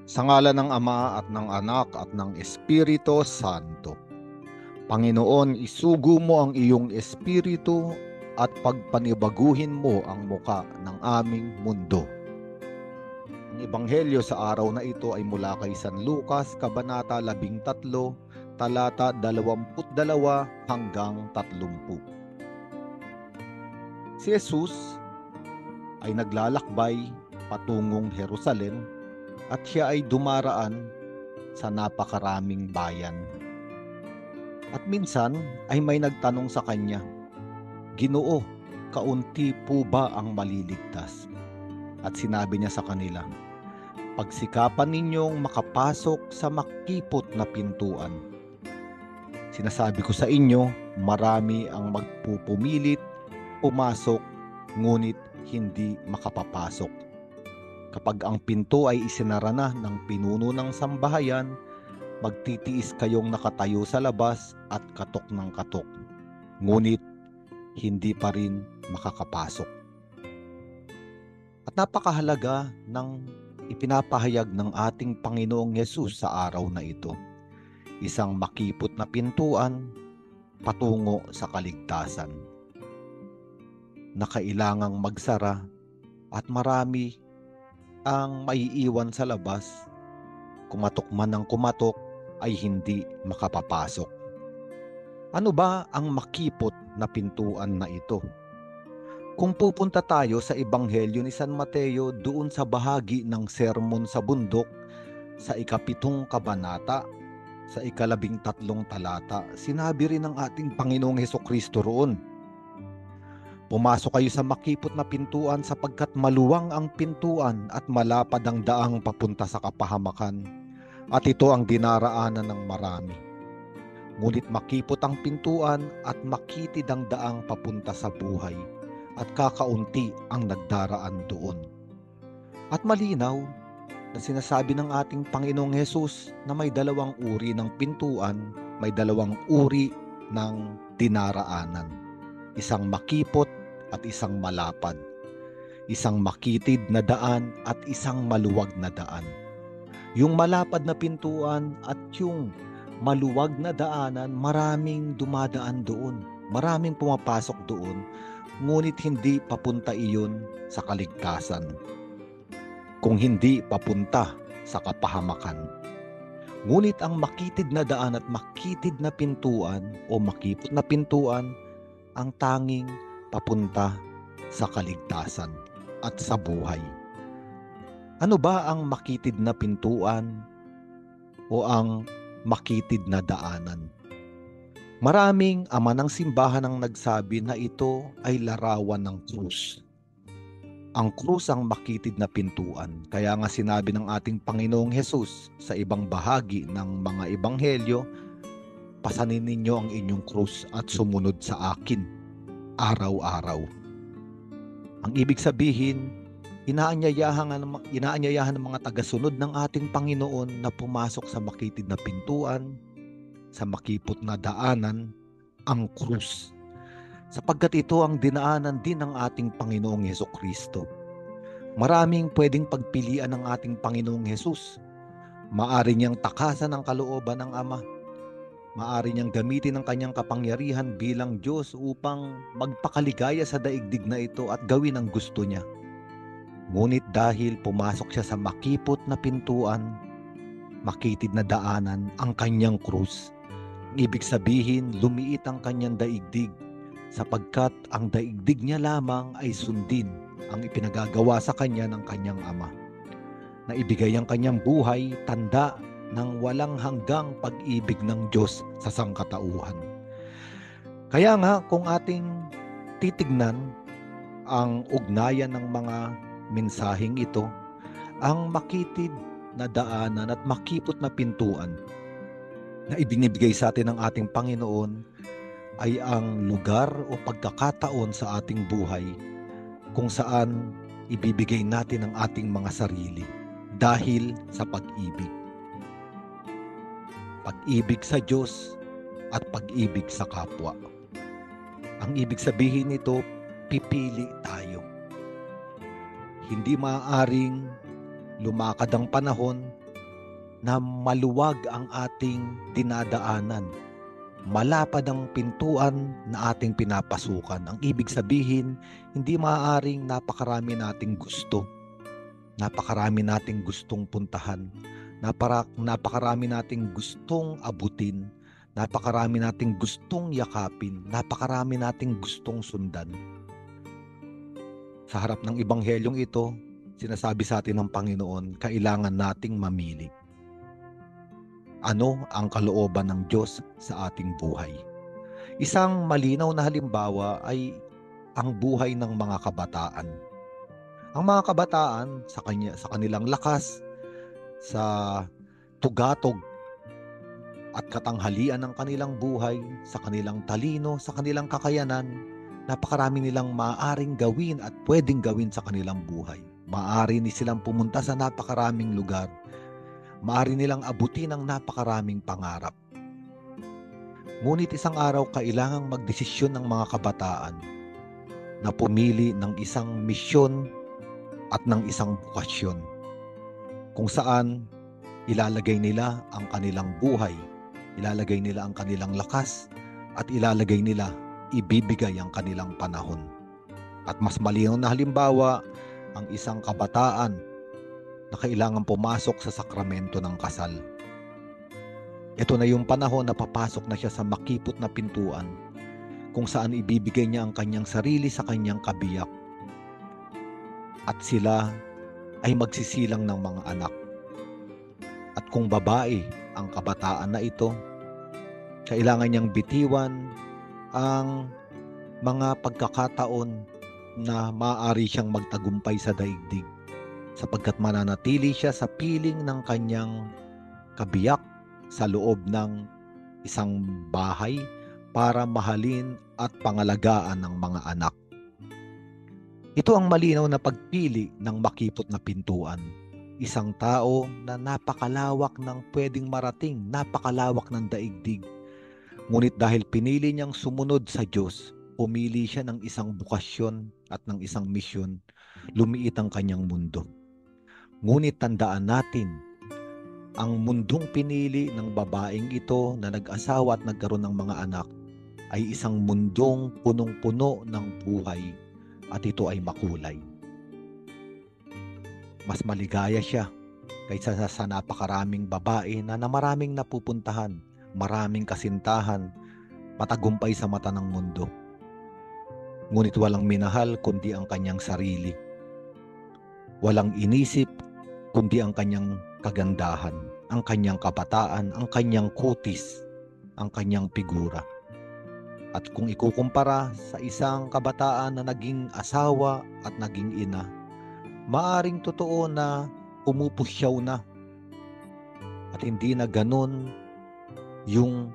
Sa ngalan ng Ama at ng Anak at ng Espiritu Santo. Panginoon, isugo mo ang iyong espiritu at pagpanibaguhin mo ang muka ng aming mundo. Ang ebanghelyo sa araw na ito ay mula kay San Lucas, Kabanata 13, talata 22 hanggang 30. Si Jesus ay naglalakbay patungong Jerusalem at siya ay dumaraan sa napakaraming bayan. At minsan ay may nagtanong sa kanya, "Ginoo, kaunti po ba ang maliligtas?" At sinabi niya sa kanila, "Pagsikapan ninyong makapasok sa makipot na pintuan. Sinasabi ko sa inyo, marami ang magpupumilit pumasok, ngunit hindi makapapasok. Kapag ang pinto ay isinara na ng pinuno ng sambahayan, magtitiis kayong nakatayo sa labas at katok ng katok, ngunit hindi pa rin makakapasok." At napakahalaga ng ipinapahayag ng ating Panginoong Hesus sa araw na ito. Isang makipot na pintuan patungo sa kaligtasan na kailangang magsara at marami ang maiiwan sa labas, kumatok man ng kumatok ay hindi makapapasok. Ano ba ang makipot na pintuan na ito? Kung pupunta tayo sa Ebanghelyo ni San Mateo doon sa bahagi ng Sermon sa Bundok, sa 7 kabanata, sa 13 talata, sinabi rin ng ating Panginoong Hesukristo roon, "Pumasok kayo sa makipot na pintuan sapagkat maluwang ang pintuan at malapad ang daang papunta sa kapahamakan, at ito ang dinaraanan ng marami. Ngunit makipot ang pintuan at makitid ang daang papunta sa buhay, at kakaunti ang nagdaraan doon." At malinaw na sinasabi ng ating Panginoong Hesus na may dalawang uri ng pintuan, may dalawang uri ng dinaraanan. Isang makipot at isang malapad. Isang makitid na daan at isang maluwag na daan. Yung malapad na pintuan at yung maluwag na daanan, maraming dumadaan doon. Maraming pumapasok doon, ngunit hindi papunta iyon sa kaligtasan. Kung hindi papunta sa kapahamakan. Ngunit ang makitid na daan at makitid na pintuan o makipot na pintuan ang tanging papunta sa kaligtasan at sa buhay. Ano ba ang makitid na pintuan o ang makitid na daanan? Maraming ama ng simbahan ang nagsabi na ito ay larawan ng krus. Ang krus ang makitid na pintuan. Kaya nga sinabi ng ating Panginoong Hesus sa ibang bahagi ng mga ebanghelyo, "Pasanin ninyo ang inyong krus at sumunod sa akin araw-araw." Ang ibig sabihin, inaanyayahan ng mga tagasunod ng ating Panginoon na pumasok sa makitid na pintuan, sa makipot na daanan, ang krus. Sapagkat ito ang dinaanan din ng ating Panginoong Hesukristo. Maraming pwedeng pagpilian ng ating Panginoong Hesus. Maari niyang takasan ang kalooban ng Ama. Maari niyang gamitin ang kanyang kapangyarihan bilang Diyos upang magpakaligaya sa daigdig na ito at gawin ang gusto niya. Ngunit dahil pumasok siya sa makipot na pintuan, makitid na daanan, ang kanyang krus, ibig sabihin lumiit ang kanyang daigdig, sapagkat ang daigdig niya lamang ay sundin ang ipinagagawa sa kanya ng kanyang Ama. Na ibigay ang kanyang buhay, tanda ng walang hanggang pag-ibig ng Diyos sa sangkatauhan. Kaya nga kung ating titignan ang ugnayan ng mga mensaheng ito, ang makitid na daanan at makipot na pintuan na ibinibigay sa atin ng ating Panginoon ay ang lugar o pagkakataon sa ating buhay kung saan ibibigay natin ang ating mga sarili dahil sa pag-ibig. Pag-ibig sa Diyos at pag-ibig sa kapwa. Ang ibig sabihin nito, pipili tayo. Hindi maaaring lumakad ang panahon na maluwag ang ating dinadaanan. Malapad ang pintuan na ating pinapasukan. Ang ibig sabihin, hindi maaaring napakarami nating gusto. Napakarami nating gustong puntahan. Napakarami nating gustong abutin. Napakarami nating gustong yakapin. Napakarami nating gustong sundan. Sa harap ng ebanghelyong ito, sinasabi sa atin ng Panginoon, kailangan nating mamili. Ano ang kalooban ng Diyos sa ating buhay? Isang malinaw na halimbawa ay ang buhay ng mga kabataan. Ang mga kabataan sa kanilang lakas, sa tugatog at katanghalian ng kanilang buhay, sa kanilang talino, sa kanilang kakayanan, napakarami nilang maaaring gawin at pwedeng gawin sa kanilang buhay. Maaari silang pumunta sa napakaraming lugar. Maaari nilang abutin ang napakaraming pangarap. Ngunit isang araw kailangang magdesisyon ng mga kabataan na pumili ng isang misyon at ng isang bukasyon kung saan ilalagay nila ang kanilang buhay, ilalagay nila ang kanilang lakas, at ilalagay nila, ibibigay ang kanilang panahon. At mas malinaw na halimbawa, ang isang kabataan na kailangan pumasok sa sakramento ng kasal. Ito na yung panahon na papasok na siya sa makipot na pintuan kung saan ibibigay niya ang kanyang sarili sa kanyang kabiyak. At sila ay magsisilang ng mga anak. At kung babae ang kabataan na ito, kailangan niyang bitiwan ang mga pagkakataon na maaari siyang magtagumpay sa daigdig, sapagkat mananatili siya sa piling ng kanyang kabiyak sa loob ng isang bahay para mahalin at pangalagaan ng mga anak. Ito ang malinaw na pagpili ng makipot na pintuan. Isang tao na napakalawak ng pwedeng marating, napakalawak ng daigdig. Ngunit dahil pinili niyang sumunod sa Diyos, pumili siya ng isang bukasyon at ng isang misyon, lumiit ang kanyang mundo. Ngunit tandaan natin, ang mundong pinili ng babaeng ito na nag-asawa at nagkaroon ng mga anak ay isang mundong punong-puno ng buhay at ito ay makulay. Mas maligaya siya kaysa sa napakaraming babae na maraming napupuntahan, maraming kasintahan, matagumpay sa mata ng mundo. Ngunit walang minahal kundi ang kanyang sarili. Walang inisip kundi ang kanyang kagandahan, ang kanyang kabataan, ang kanyang kutis, ang kanyang figura. At kung ikukumpara sa isang kabataan na naging asawa at naging ina, maaring totoo na pumupusyaw na at hindi na ganun yung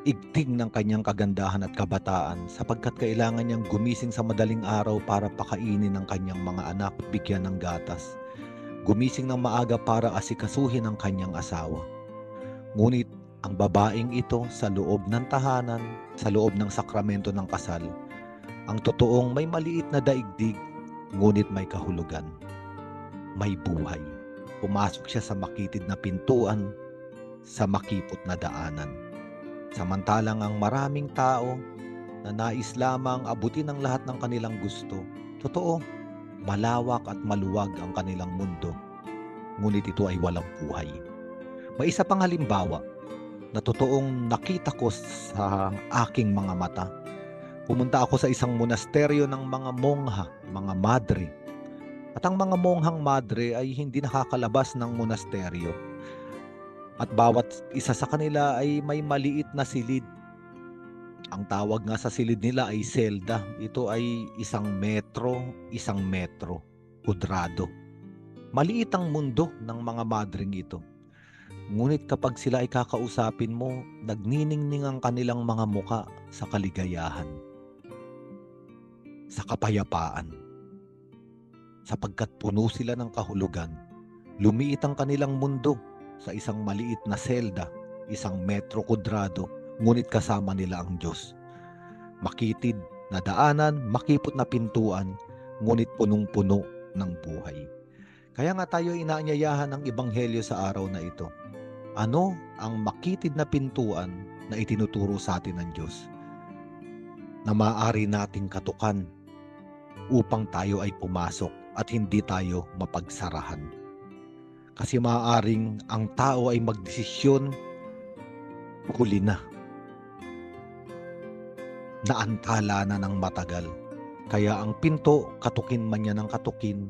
igting ng kanyang kagandahan at kabataan, sapagkat kailangan niyang gumising sa madaling araw para pakainin ng kanyang mga anak, bigyan ng gatas. Gumising ng maaga para asikasuhin ang kanyang asawa. Ngunit ang babaeng ito sa loob ng tahanan, sa loob ng sakramento ng kasal, ang totoong may maliit na daigdig, ngunit may kahulugan, may buhay. Pumasok siya sa makitid na pintuan, sa makipot na daanan. Samantalang ang maraming tao na nais lamang abutin ang lahat ng kanilang gusto, totoo, malawak at maluwag ang kanilang mundo, ngunit ito ay walang buhay. May isa pang halimbawa na totoong nakita ko sa aking mga mata. Pumunta ako sa isang monasteryo ng mga mongha, mga madre. At ang mga monghang madre ay hindi nakakalabas ng monasteryo. At bawat isa sa kanila ay may maliit na silid. Ang tawag nga sa silid nila ay selda. Ito ay 1 metro kudrado. Maliit ang mundo ng mga madring ito. Ngunit kapag sila ay kakausapin mo, nagniningning ang kanilang mga muka sa kaligayahan, sa kapayapaan. Sapagkat puno sila ng kahulugan, lumiit ang kanilang mundo sa isang maliit na selda, 1 metro kudrado, ngunit kasama nila ang Diyos. Makitid na daanan, makipot na pintuan, ngunit punong-puno ng buhay. Kaya nga tayo inaanyayahan ng Ebanghelyo sa araw na ito. Ano ang makitid na pintuan na itinuturo sa atin ng Diyos na maaari nating katukan upang tayo ay pumasok at hindi tayo mapagsarahan? Kasi maaaring ang tao ay magdesisyon, huli na, naantala na ng matagal. Kaya ang pinto, katukin man yan ng katukin,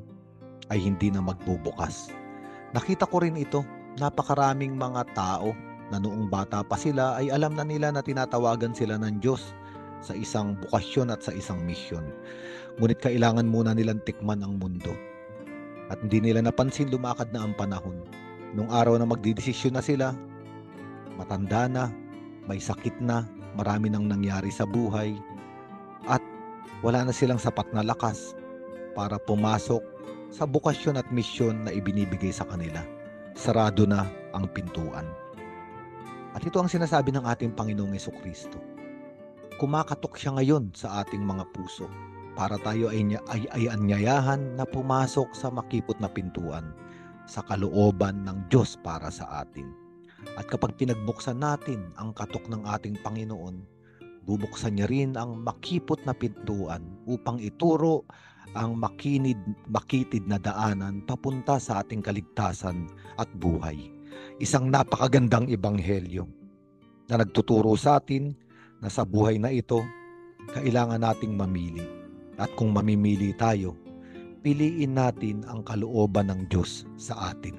ay hindi na magbubukas. Nakita ko rin ito, napakaraming mga tao na noong bata pa sila ay alam na nila na tinatawagan sila ng Diyos sa isang bukasyon at sa isang misyon. Ngunit kailangan muna nilang tikman ang mundo. At hindi nila napansin lumakad na ang panahon. Nung araw na magdidesisyon na sila, matanda na, may sakit na, marami nang nangyari sa buhay, at wala na silang sapat na lakas para pumasok sa bukasyon at misyon na ibinibigay sa kanila. Sarado na ang pintuan. At ito ang sinasabi ng ating Panginoong Jesucristo. Kumakatok siya ngayon sa ating mga puso para tayo ay anyayahan na pumasok sa makipot na pintuan sa kalooban ng Diyos para sa atin. At kapag pinagbuksan natin ang katok ng ating Panginoon, bubuksan niya rin ang makipot na pintuan upang ituro ang makitid na daanan papunta sa ating kaligtasan at buhay. Isang napakagandang ebanghelyo na nagtuturo sa atin na sa buhay na ito, kailangan nating mamili. At kung mamimili tayo, piliin natin ang kalooban ng Diyos sa atin.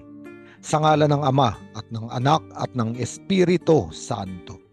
Sa ngalan ng Ama at ng Anak at ng Espiritu Santo.